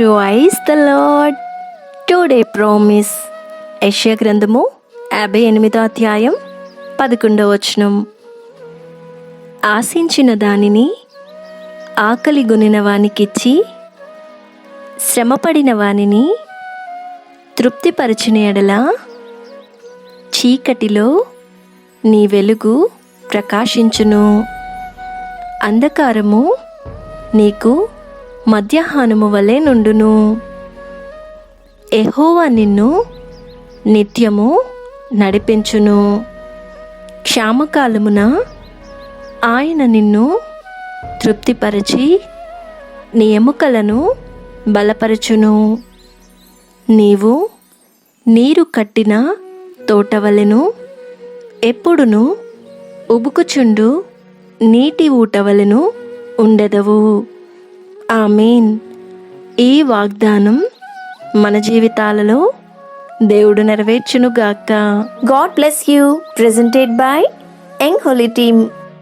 Praise the Lord. Today promise. యెషయా గ్రంథము 58వ అధ్యాయం 11వ వచనం. ఆశించిన దానిని ఆకలిగొనిన వానికిచ్చి శ్రమపడిన వానిని తృప్తిపరచిన ఎడల చీకటిలో నీ వెలుగు ప్రకాశించును, అంధకారము నీకు మధ్యాహ్నము వలె నుండును. యెహోవా నిన్ను నిత్యము నడిపించును. క్షామకాలమున ఆయన నిన్ను తృప్తిపరచి నీ ఎముకలను బలపరచును. నీవు నీరు కట్టిన తోటవలెను, ఎప్పుడును ఉబుకుచుండు నీటి ఊటవలెను ఉండెదవు. ఆమేన్. ఈ వాగ్దానం మన జీవితాలలో దేవుడు నెరవేర్చునుగాక. God bless you. Presented by Young Holy Team.